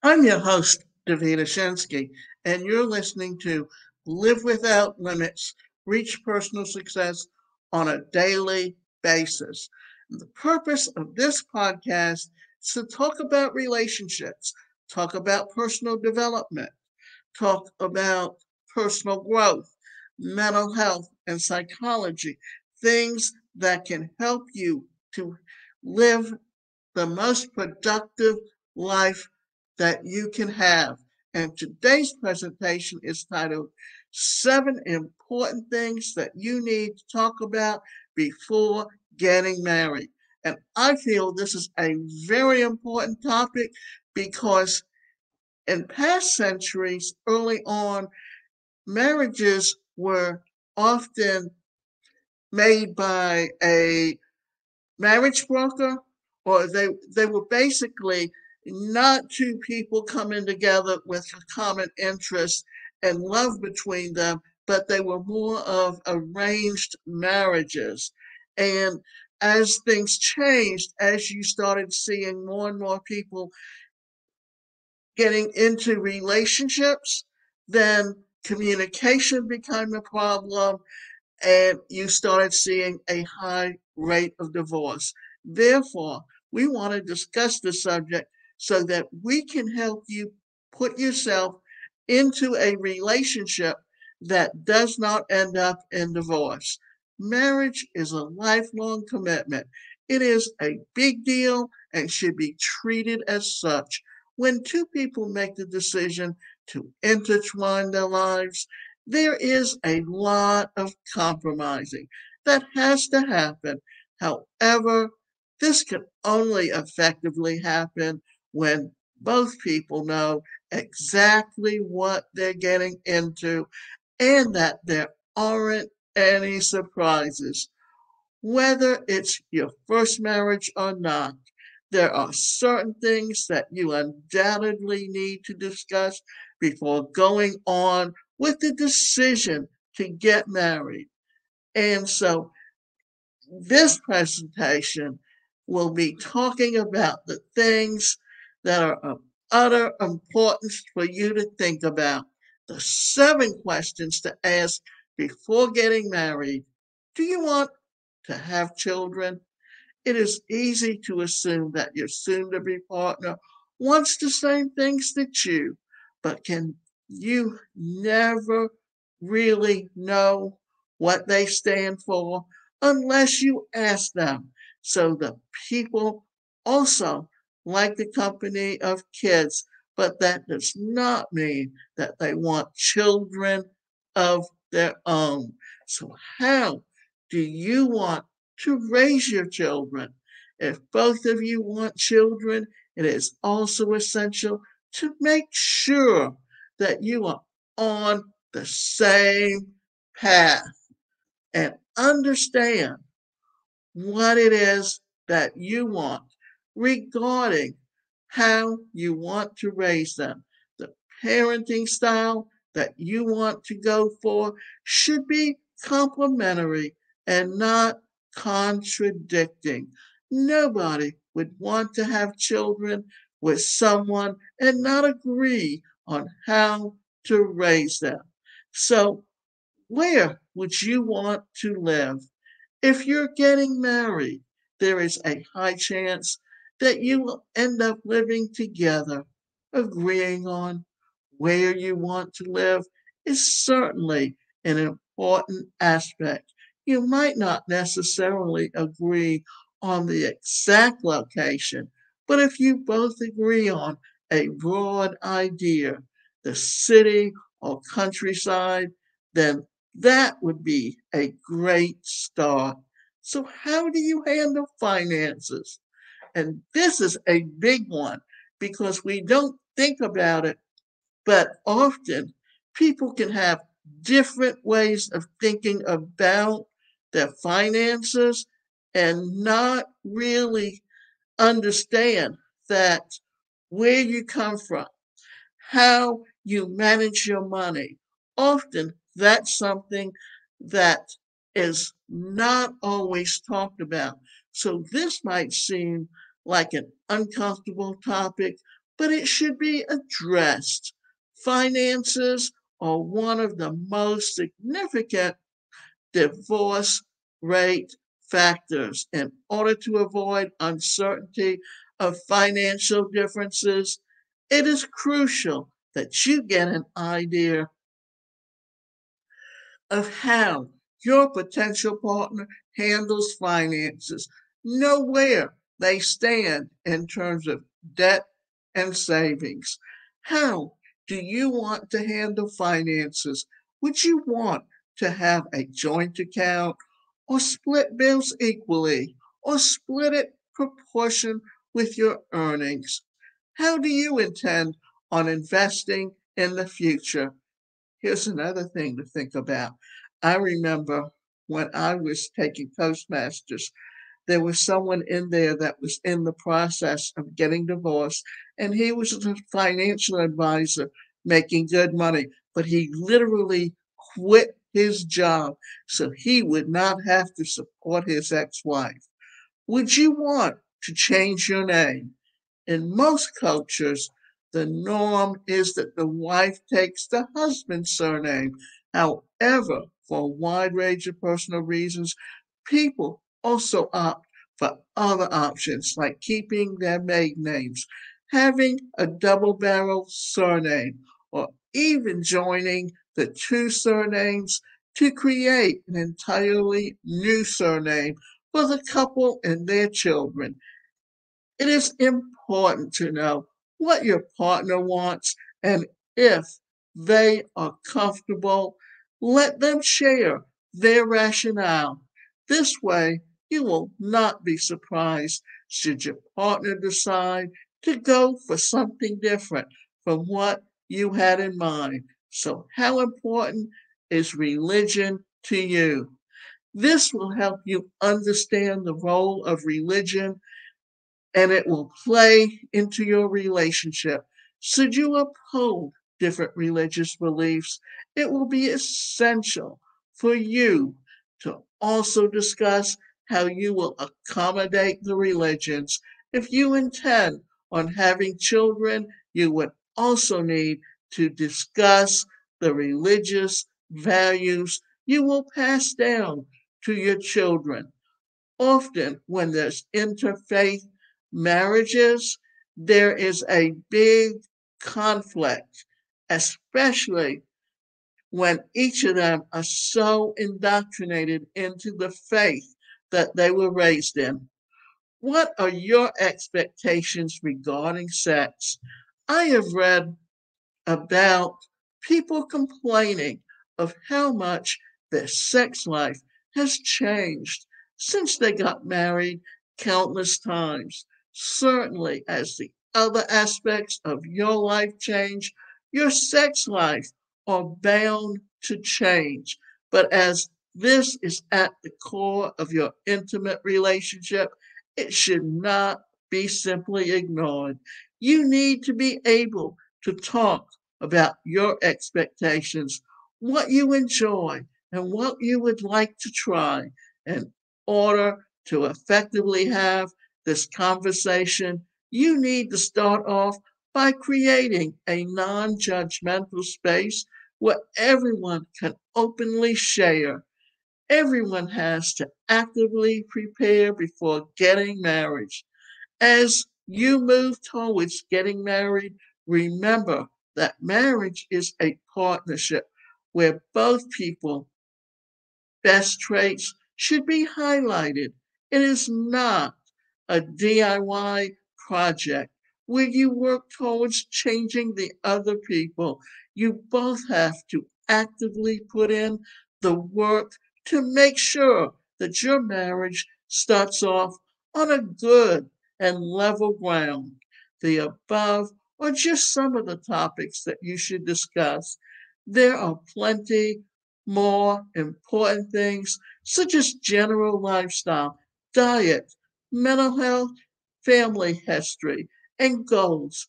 I'm your host, Davina Shensky, and you're listening to Live Without Limits, Reach Personal Success on a Daily Basis. The purpose of this podcast is to talk about relationships, talk about personal development, talk about personal growth, mental health, and psychology, things that can help you to live the most productive life that you can have. And today's presentation is titled Seven Important Things That You Need to Talk About Before Getting Married. And I feel this is a very important topic because in past centuries, early on, marriages were often made by a marriage broker, or they were basically not two people coming together with a common interest and love between them, but they were more of arranged marriages. And as things changed, as you started seeing more and more people getting into relationships, then communication became a problem and you started seeing a high rate of divorce. Therefore, we want to discuss the subject so that we can help you put yourself into a relationship that does not end up in divorce. Marriage is a lifelong commitment. It is a big deal and should be treated as such. When two people make the decision to intertwine their lives, there is a lot of compromising that has to happen. However, this can only effectively happen when both people know exactly what they're getting into and that there aren't any surprises. Whether it's your first marriage or not, there are certain things that you undoubtedly need to discuss before going on with the decision to get married. And so this presentation will be talking about the things that are of utter importance for you to think about. The seven questions to ask before getting married. Do you want to have children? It is easy to assume that your soon to be partner wants the same things that you, but can you never really know what they stand for unless you ask them? So the people also like the company of kids, but that does not mean that they want children of their own. So, how do you want to raise your children? If both of you want children, it is also essential to make sure that you are on the same path and understand what it is that you want regarding how you want to raise them. The parenting style that you want to go for should be complementary and not contradicting. Nobody would want to have children with someone and not agree on how to raise them. So, where would you want to live? If you're getting married, there is a high chance that you will end up living together. Agreeing on where you want to live is certainly an important aspect. You might not necessarily agree on the exact location, but if you both agree on a broad idea, the city or countryside, then that would be a great start. So, how do you handle finances? And this is a big one because we don't think about it, but often people can have different ways of thinking about their finances and not really understand that where you come from, how you manage your money. Often that's something that is not always talked about. So this might seem like an uncomfortable topic, but it should be addressed. Finances are one of the most significant divorce rate factors. In order to avoid uncertainty of financial differences, it is crucial that you get an idea of how your potential partner handles finances. Know where they stand in terms of debt and savings. How do you want to handle finances? Would you want to have a joint account or split bills equally or split it proportion with your earnings? How do you intend on investing in the future? Here's another thing to think about. I remember when I was taking Toastmasters, there was someone in there that was in the process of getting divorced, and he was a financial advisor making good money, but he literally quit his job so he would not have to support his ex wife. Would you want to change your name? In most cultures, the norm is that the wife takes the husband's surname. However, for a wide range of personal reasons, people also opt for other options like keeping their maiden names, having a double barrel surname, or even joining the two surnames to create an entirely new surname for the couple and their children. It is important to know what your partner wants, and if they are comfortable, let them share their rationale. This way, you will not be surprised should your partner decide to go for something different from what you had in mind. So, how important is religion to you? This will help you understand the role of religion, and it will play into your relationship. Should you uphold different religious beliefs, it will be essential for you to also discuss how you will accommodate the religions. If you intend on having children, you would also need to discuss the religious values you will pass down to your children. Often, when there's interfaith marriages, there is a big conflict, especially when each of them are so indoctrinated into the faith that they were raised in. What are your expectations regarding sex? I have read about people complaining of how much their sex life has changed since they got married countless times. Certainly, as the other aspects of your life change, your sex life are bound to change. But as this is at the core of your intimate relationship, it should not be simply ignored. You need to be able to talk about your expectations, what you enjoy, and what you would like to try. In order to effectively have this conversation, you need to start off by creating a non judgmental space where everyone can openly share. Everyone has to actively prepare before getting married. As you move towards getting married, remember that marriage is a partnership where both people best traits should be highlighted. It is not a DIY project where you work towards changing the other people. You both have to actively put in the work to make sure that your marriage starts off on a good and level ground. The above are just some of the topics that you should discuss. There are plenty more important things such as general lifestyle, diet, mental health, family history, and goals,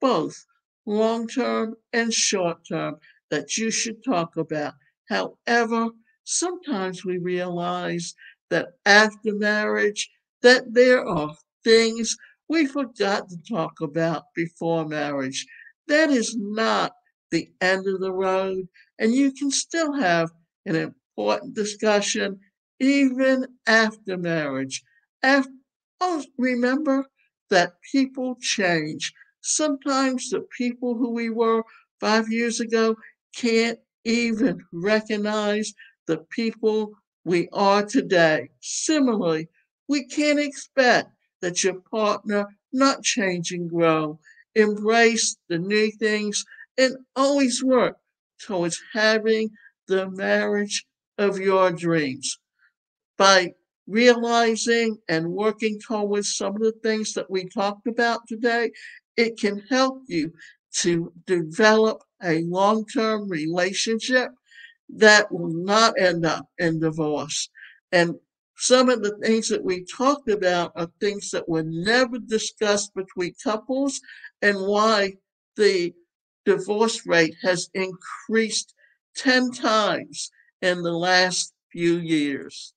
both long term and short term, that you should talk about. However, sometimes we realize that after marriage that there are things we forgot to talk about before marriage. That is not the end of the road, and you can still have an important discussion even after marriage. After, oh, remember that people change. Sometimes the people who we were 5 years ago can't even recognize the people we are today. Similarly, we can't expect that your partner not change and grow, embrace the new things, and always work towards having the marriage of your dreams. By realizing and working towards some of the things that we talked about today, it can help you to develop a long term relationship that will not end up in divorce. And some of the things that we talked about are things that were never discussed between couples and why the divorce rate has increased 10 times in the last few years.